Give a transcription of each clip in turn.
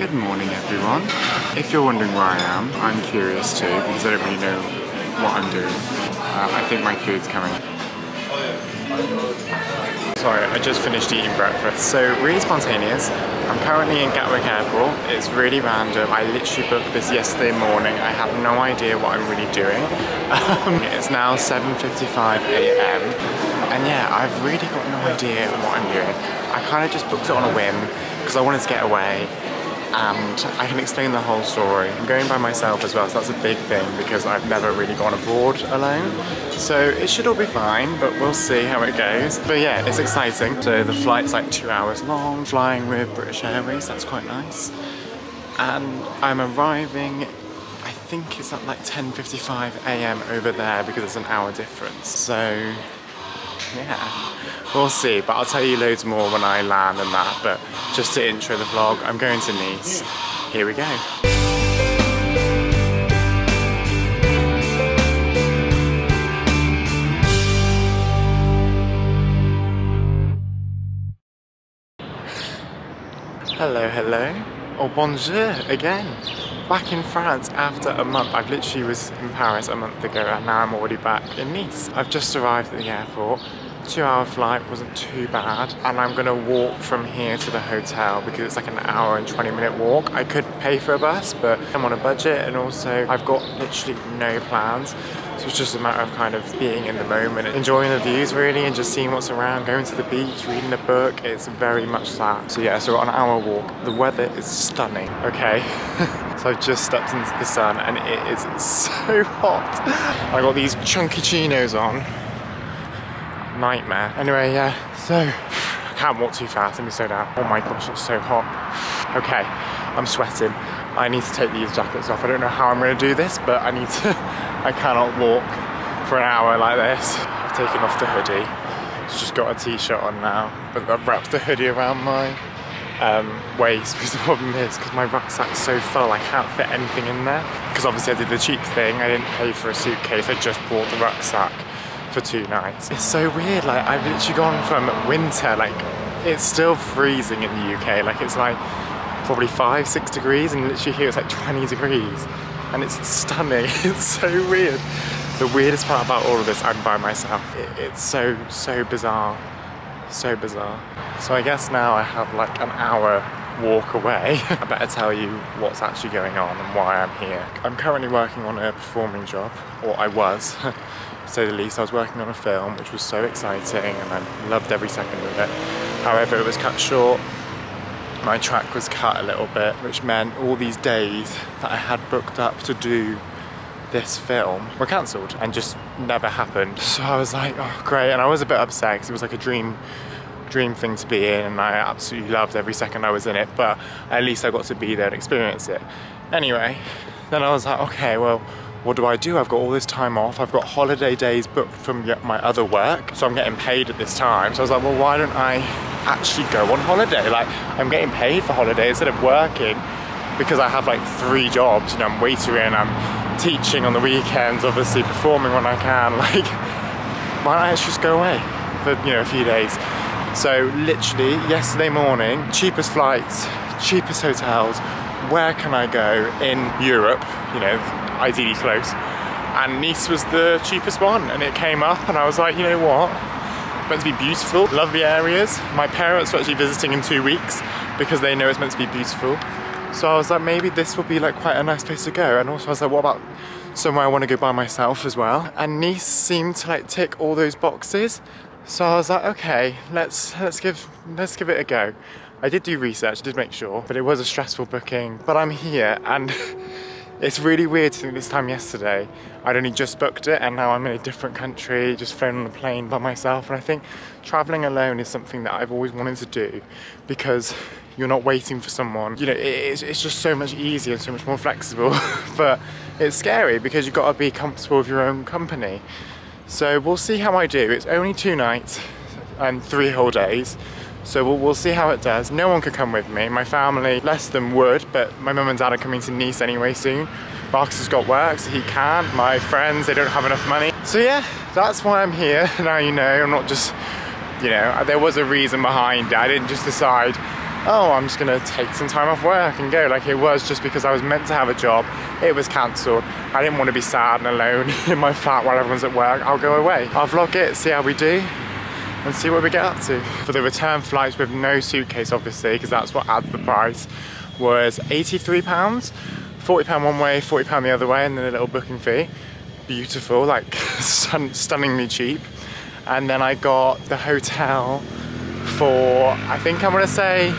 Good morning everyone. If you're wondering where I am, I'm curious too because I don't really know what I'm doing. I think my food's coming. Sorry, I just finished eating breakfast. So really spontaneous. I'm currently in Gatwick Airport. It's really random. I literally booked this yesterday morning. I have no idea what I'm really doing. It's now 7:55 AM. And yeah, I've really got no idea what I'm doing. I kind of just booked it on a whim because I wanted to get away. And I can explain the whole story. I'm going by myself as well, so that's a big thing because I've never really gone abroad alone. So it should all be fine, but we'll see how it goes. But yeah, it's exciting. So the flight's like 2 hours long, flying with British Airways, that's quite nice. And I'm arriving, I think it's at like 10:55 AM over there because it's an hour difference. So yeah, we'll see, but I'll tell you loads more when I land and that, but just to intro the vlog, I'm going to Nice. Here we go. Hello, hello. Oh, bonjour again. Back in France after a month. I've literally was in Paris a month ago and now I'm already back in Nice. I've just arrived at the airport. 2-hour flight wasn't too bad, and I'm gonna walk from here to the hotel because it's like an hour and 20-minute walk. I could pay for a bus, but I'm on a budget, and also I've got literally no plans. So it's just a matter of kind of being in the moment, enjoying the views really, and just seeing what's around, going to the beach, reading a book. It's very much that. So yeah, so on an hour walk. The weather is stunning. Okay, so I've just stepped into the sun and it is so hot. I got these chunky chinos on. Nightmare. Anyway, yeah, so I can't walk too fast. Let me slow down. Oh my gosh, it's so hot. Okay, I'm sweating. I need to take these jackets off. I don't know how I'm going to do this, but I need to. I cannot walk for an hour like this. I've taken off the hoodie. It's just got a t-shirt on now, but I've wrapped the hoodie around my waist because the problem is because my rucksack's so full I can't fit anything in there. Because obviously I did the cheap thing. I didn't pay for a suitcase. I just bought the rucksack for 2 nights. It's so weird, like I've literally gone from winter, like it's still freezing in the UK, like it's like probably 5-6 degrees, and literally here it's like 20 degrees and it's stunning. It's so weird. The weirdest part about all of this, I'm by myself. It's so bizarre, so bizarre. So I guess now I have like an hour walk away. I better tell you what's actually going on and why I'm here. I'm currently working on a performing job, or I was. To say the least. I was working on a film which was so exciting and I loved every second of it. However, it was cut short. My track was cut a little bit, which meant all these days that I had booked up to do this film were cancelled and just never happened. So I was like, oh great, and I was a bit upset because it was like a dream thing to be in and I absolutely loved every second I was in it, but at least I got to be there and experience it. Anyway, then I was like, okay, well, what do? I've got all this time off. I've got holiday days booked from my other work, so I'm getting paid at this time. So I was like, well, why don't I actually go on holiday? Like, I'm getting paid for holiday instead of working because I have like 3 jobs. You know, I'm waitering, I'm teaching on the weekends, obviously performing when I can. Like, why don't I actually just go away for, you know, a few days? So literally yesterday morning, cheapest flights, cheapest hotels. Where can I go in Europe? You know, ideally close, and Nice was the cheapest one, and it came up and I was like, you know what, it's meant to be beautiful, lovely areas. My parents are actually visiting in 2 weeks because they know it's meant to be beautiful, so I was like, maybe this will be like quite a nice place to go. And also I was like, what about somewhere I want to go by myself as well? And Nice seemed to like tick all those boxes, so I was like, okay, let's give it a go. I did do research, I did make sure, but it was a stressful booking. But I'm here and it's really weird to think this time yesterday I'd only just booked it and now I'm in a different country, just flown on a plane by myself. And I think traveling alone is something that I've always wanted to do because you're not waiting for someone. You know, it's just so much easier and so much more flexible. But it's scary because you've got to be comfortable with your own company. So we'll see how I do. It's only 2 nights and 3 whole days. So we'll see how it does. No one could come with me. My family, less than would, but my mum and dad are coming to Nice anyway soon. Marcus has got work, so he can't. My friends, they don't have enough money. So yeah, that's why I'm here. Now you know, I'm not just, you know, there was a reason behind it. I didn't just decide oh, I'm just gonna take some time off work and go. Like, it was just because I was meant to have a job, it was cancelled. I didn't want to be sad and alone in my flat while everyone's at work. I'll go away. I'll vlog it, see how we do, and see what we get up to. For the return flights with no suitcase, obviously, because that's what adds the price, was £83, £40 one way, £40 the other way, and then a little booking fee. Beautiful, like stunningly cheap. And then I got the hotel for, I think I'm gonna say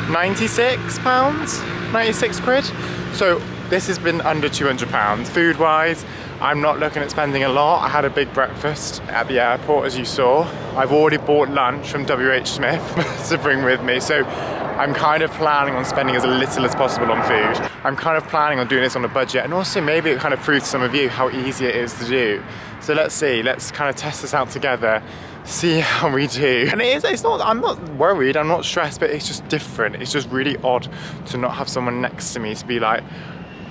£96, 96 quid. So this has been under £200. Food wise, I'm not looking at spending a lot. I had a big breakfast at the airport, as you saw. I've already bought lunch from WH Smith to bring with me. So I'm kind of planning on spending as little as possible on food. I'm kind of planning on doing this on a budget, and also maybe it kind of proves to some of you how easy it is to do. So let's see, let's kind of test this out together, see how we do. And it's not, I'm not worried, I'm not stressed, but it's just different. It's just really odd to not have someone next to me to be like,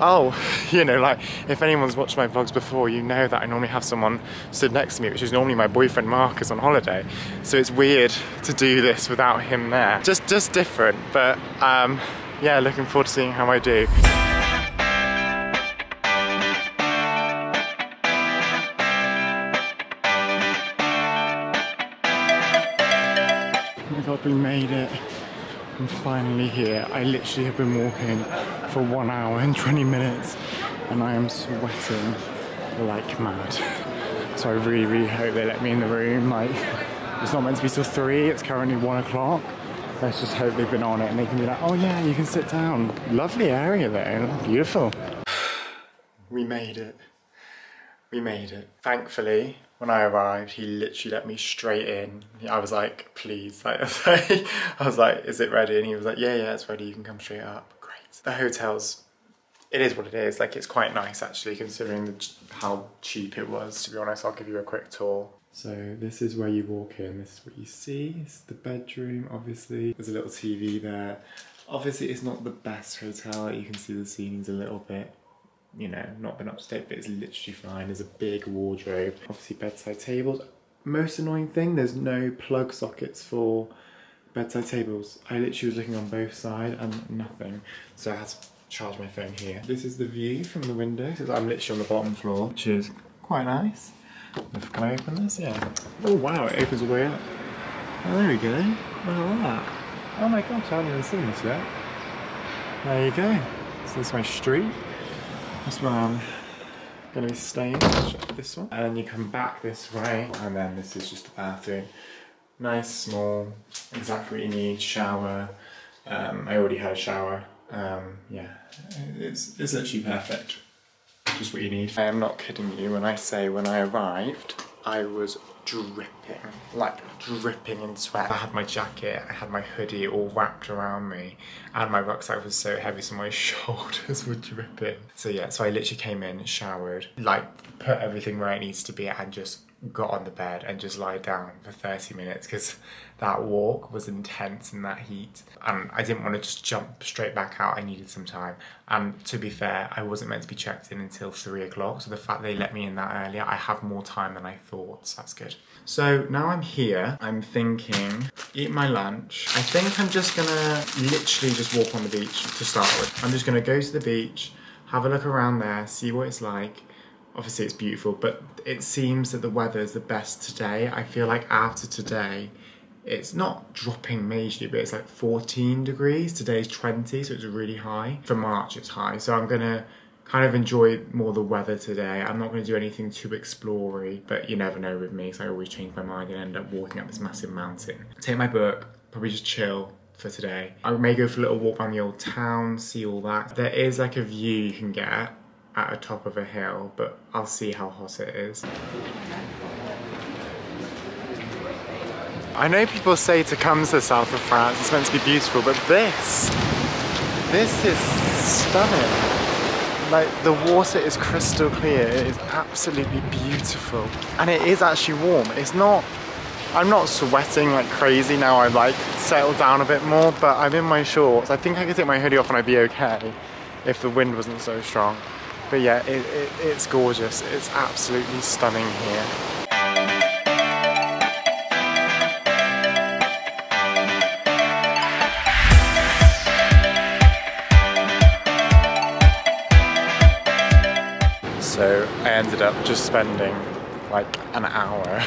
oh, you know, like, if anyone's watched my vlogs before, you know that I normally have someone stood next to me, which is normally my boyfriend Marcus on holiday. So it's weird to do this without him there. Just different, but yeah, looking forward to seeing how I do. Oh my God, we made it. I'm finally here. I literally have been walking for 1 hour and 20 minutes and I am sweating like mad. So I really, really hope they let me in the room. Like, it's not meant to be till 3, it's currently 1 o'clock. Let's just hope they've been on it and they can be like, oh yeah, you can sit down. Lovely area though, beautiful. We made it. We made it. Thankfully, when I arrived, he literally let me straight in. I was like, please. Like, I was like, is it ready? And he was like, yeah, it's ready. You can come straight up. Great. The hotel's, it is what it is. Like, it's quite nice actually, considering how cheap it was. To be honest, I'll give you a quick tour. So this is where you walk in. This is what you see. It's the bedroom, obviously. There's a little TV there. Obviously, it's not the best hotel. You can see the ceiling's a little bit, you know, not been up to date, but it's literally fine. There's a big wardrobe, obviously bedside tables. Most annoying thing, there's no plug sockets for bedside tables. I literally was looking on both sides and nothing. So I had to charge my phone here. This is the view from the window. So I'm literally on the bottom floor, which is quite nice. Can I open this? Yeah. Oh wow, it opens all the way up. Oh, there we go. Look at that. Oh my gosh, I haven't even seen this yet. There you go. So this is my street. That's where I'm gonna be staying, this one. And then you come back this way, and then this is just the bathroom. Nice, small, exactly what you need, shower. I already had a shower. Yeah, it's literally perfect. Just what you need. I am not kidding you when I say when I arrived, I was dripping, like dripping in sweat. I had my jacket, I had my hoodie all wrapped around me, and my rucksack was so heavy so my shoulders were dripping. So yeah, so I literally came in, showered, like put everything where it needs to be, and just got on the bed and just lied down for 30 minutes because that walk was intense in that heat, and I didn't want to just jump straight back out. I needed some time, and to be fair, I wasn't meant to be checked in until 3 o'clock, so the fact they let me in that earlier, I have more time than I thought, so that's good. So now I'm here, I'm thinking, eat my lunch. I think I'm just gonna literally just walk on the beach to start with. I'm just gonna go to the beach, have a look around there, see what it's like. Obviously it's beautiful, but it seems that the weather is the best today. I feel like after today, it's not dropping majorly, but it's like 14 degrees. Today's 20, so it's really high. For March, it's high. So I'm gonna kind of enjoy more the weather today. I'm not gonna do anything too explory, but you never know with me, so I always change my mind and end up walking up this massive mountain. Take my book, probably just chill for today. I may go for a little walk around the old town, see all that. There is like a view you can get at the top of a hill, but I'll see how hot it is. I know people say to come to the south of France, it's meant to be beautiful, but this is stunning. Like, the water is crystal clear, it is absolutely beautiful. And it is actually warm. It's not, I'm not sweating like crazy now. I've like settled down a bit more, but I'm in my shorts. I think I could take my hoodie off and I'd be okay if the wind wasn't so strong. But yeah, it's gorgeous. It's absolutely stunning here. So I ended up just spending like an hour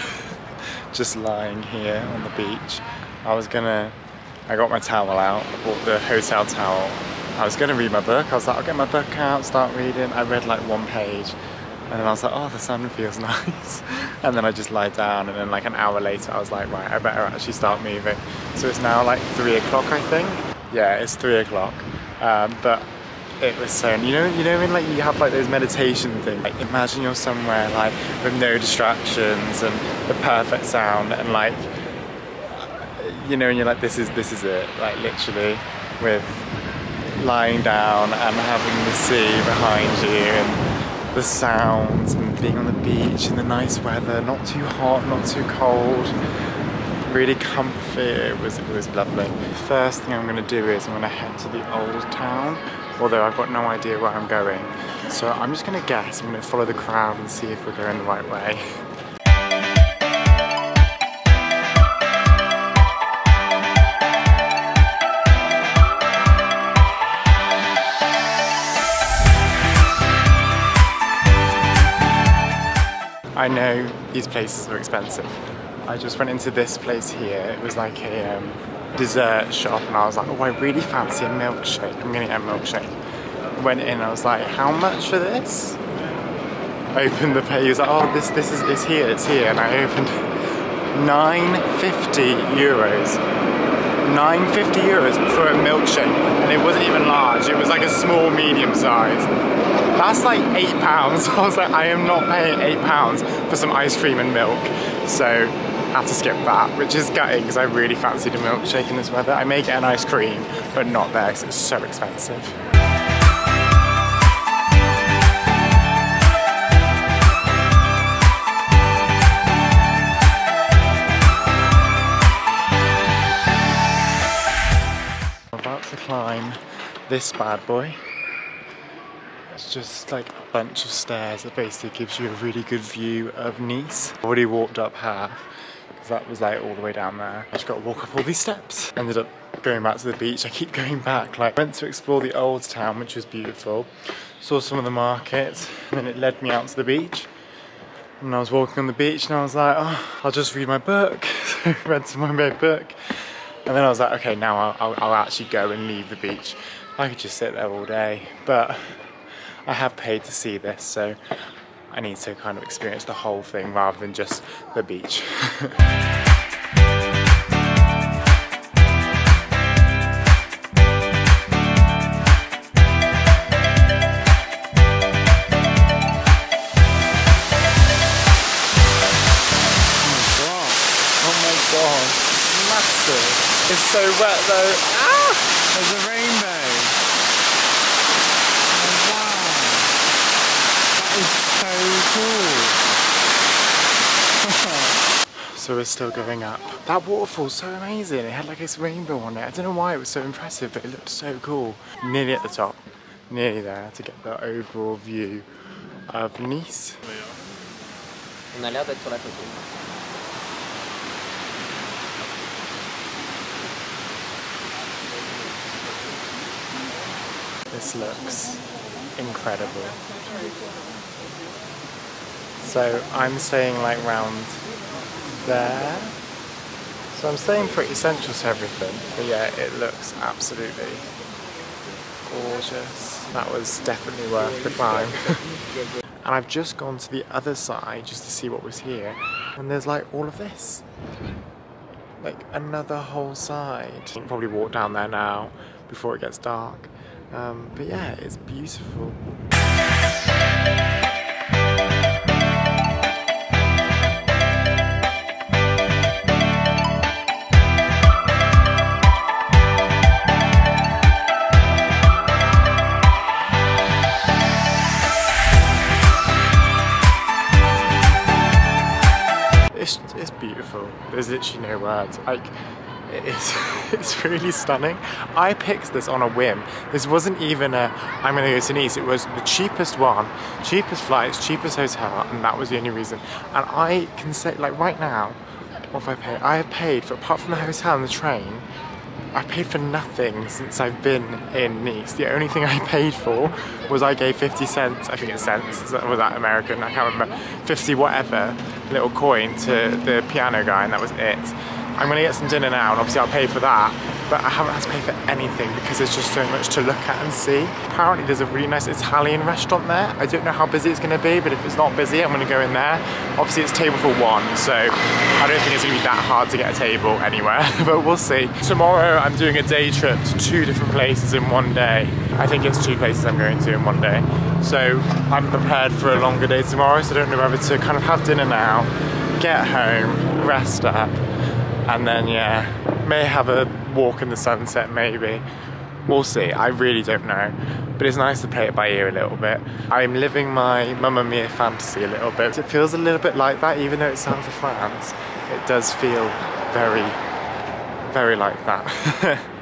just lying here on the beach. I got my towel out, I bought the hotel towel. I was gonna read my book. I was like, I'll get my book out, start reading. I read like one page and then I was like, oh, the sun feels nice. And then I just lied down, and then like an hour later I was like, right, I better actually start moving. So it's now like 3 o'clock, I think. Yeah, it's 3 o'clock. But it was so, you know when like you have like those meditation things, like imagine you're somewhere like with no distractions and the perfect sound, and like, you know, and you're like, this is it, like literally, with lying down and having the sea behind you and the sounds and being on the beach in the nice weather, not too hot, not too cold, really comfy. It was lovely. First thing I'm going to do is I'm going to head to the old town, although I've got no idea where I'm going. So I'm just going to guess. I'm going to follow the crowd and see if we're going the right way. I know these places are expensive. I just went into this place here. It was like a dessert shop, and I was like, oh, I really fancy a milkshake. I'm gonna get a milkshake. Went in, I was like, how much for this? Opened the page, he was like, oh, this is, it's here. And I opened 950 euros. 950 euros for a milkshake, and it wasn't even large. It was like a small, medium size. That's like £8. I was like, I am not paying £8 for some ice cream and milk. So I had to skip that, which is gutting because I really fancied a milkshake in this weather. I may get an ice cream, but not there because it's so expensive. I'm about to climb this bad boy. It's just like a bunch of stairs that basically gives you a really good view of Nice. I already walked up half, because that was like all the way down there. I just got to walk up all these steps. Ended up going back to the beach. I keep going back. Like, went to explore the old town, which was beautiful. Saw some of the markets, and then it led me out to the beach. And I was walking on the beach, and I was like, oh, I'll just read my book. So I read some of my book. And then I was like, okay, now I'll actually go and leave the beach. I could just sit there all day, but I have paid to see this, so I need to kind of experience the whole thing rather than just the beach. Oh my god, massive. It's so wet though. Ah! There's a rainbow. So we're still going up. That waterfall's so amazing. It had like this rainbow on it. I don't know why it was so impressive, but it looked so cool. Nearly at the top, nearly there to get the overall view of Nice. This looks incredible. So I'm staying like round there. So I'm staying pretty central to everything. But yeah, it looks absolutely gorgeous. That was definitely worth the climb. And I've just gone to the other side just to see what was here. And there's like all of this. Like another whole side. I'll probably walk down there now before it gets dark. But yeah, it's beautiful. It's beautiful. There's literally no words. Like, it's really stunning. I picked this on a whim. This wasn't even a, I'm gonna go to Nice. It was the cheapest one, cheapest flights, cheapest hotel, and that was the only reason. And I can say, like right now, what have I paid? I have paid for, apart from the hotel and the train, I've paid for nothing since I've been in Nice. The only thing I paid for was I gave 50 cents, I think it's cents, was that American? I can't remember. 50 whatever little coin to the piano guy, and that was it. I'm gonna get some dinner now, and obviously I'll pay for that, but I haven't had to pay for anything because there's just so much to look at and see. Apparently there's a really nice Italian restaurant there. I don't know how busy it's gonna be, but if it's not busy, I'm gonna go in there. Obviously it's table for one, so I don't think it's gonna be that hard to get a table anywhere, but we'll see. Tomorrow I'm doing a day trip to 2 different places in one day. I think it's 2 places I'm going to in one day. So I'm prepared for a longer day tomorrow, so I don't know whether to kind of have dinner now, get home, rest up, and then yeah, may have a walk in the sunset maybe. We'll see, I really don't know. But it's nice to play it by ear a little bit. I'm living my Mamma Mia fantasy a little bit. It feels a little bit like that, even though it's south of France. It does feel very, very like that.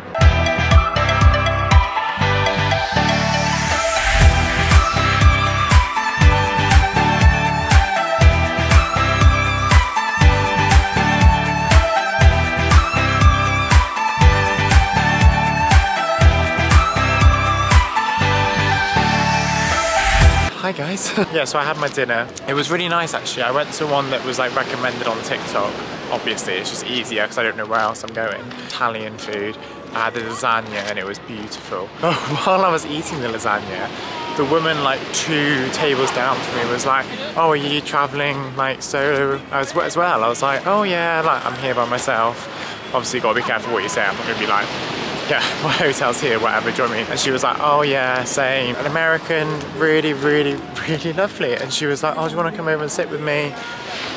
Hi guys. Yeah, so I had my dinner. It was really nice actually. I went to one that was like recommended on TikTok. Obviously, it's just easier because I don't know where else I'm going. Italian food. I had the lasagna and it was beautiful. Oh, while I was eating the lasagna, the woman like 2 tables down from me was like, oh, are you traveling like solo as well? I was like, oh yeah, like I'm here by myself. Obviously, you gotta be careful what you say. I'm not gonna be like, yeah, my hotel's here, whatever, do you know what I mean? And she was like, oh yeah, same. An American, really, really, really lovely. And she was like, oh, do you want to come over and sit with me?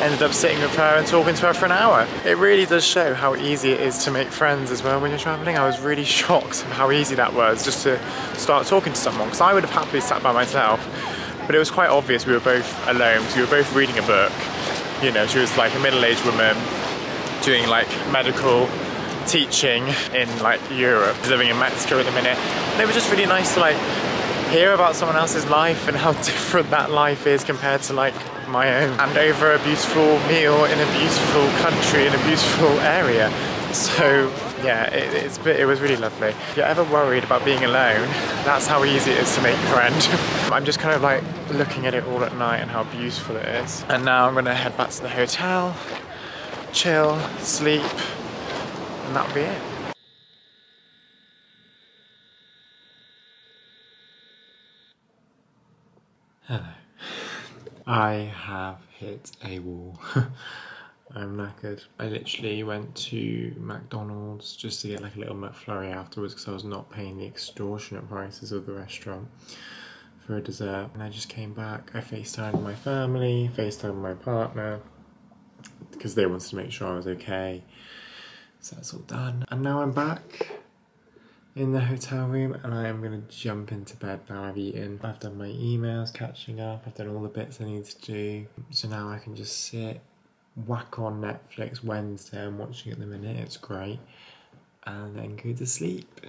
Ended up sitting with her and talking to her for an hour. It really does show how easy it is to make friends as well when you're traveling. I was really shocked at how easy that was just to start talking to someone, because I would have happily sat by myself. But it was quite obvious we were both alone, because we were both reading a book. You know, she was like a middle-aged woman doing like medical teaching in like Europe, living in Mexico at the minute, and it was just really nice to like hear about someone else's life and how different that life is compared to like my own, and over a beautiful meal in a beautiful country in a beautiful area. So yeah, it was really lovely. If you're ever worried about being alone, that's how easy it is to make a friend. I'm just kind of like looking at it all at night and how beautiful it is. And now I'm gonna head back to the hotel, chill, sleep, and that'll be it. Hello. I have hit a wall. I'm knackered. I literally went to McDonald's just to get like a little McFlurry afterwards because I was not paying the extortionate prices of the restaurant for a dessert. And I just came back. I FaceTimed my family, FaceTimed my partner because they wanted to make sure I was okay. So that's all done. And now I'm back in the hotel room and I am gonna jump into bed now I've eaten. I've done my emails, catching up, I've done all the bits I need to do. So now I can just sit, whack on Netflix Wednesday, I'm watching at the minute, it's great. And then go to sleep.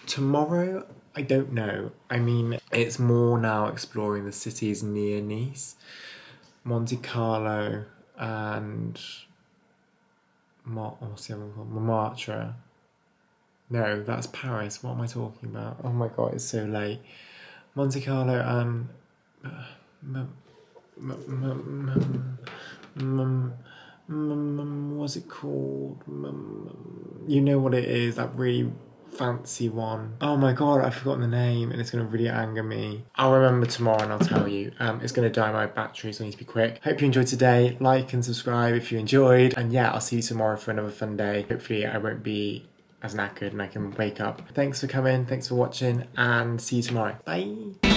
Tomorrow, I don't know. I mean, it's more now exploring the cities near Nice. Monte Carlo and what's the other one called? Montmartre. No, that's Paris. What am I talking about? Oh my god, it's so late. Monte Carlo and what's it called? You know what it is, that really fancy one. Oh my god, I've forgotten the name and it's gonna really anger me. I'll remember tomorrow and I'll tell you. It's gonna die my battery, so I need to be quick. Hope you enjoyed today. Like and subscribe if you enjoyed. And yeah, I'll see you tomorrow for another fun day. Hopefully I won't be as knackered and I can wake up. Thanks for coming, thanks for watching, and see you tomorrow. Bye.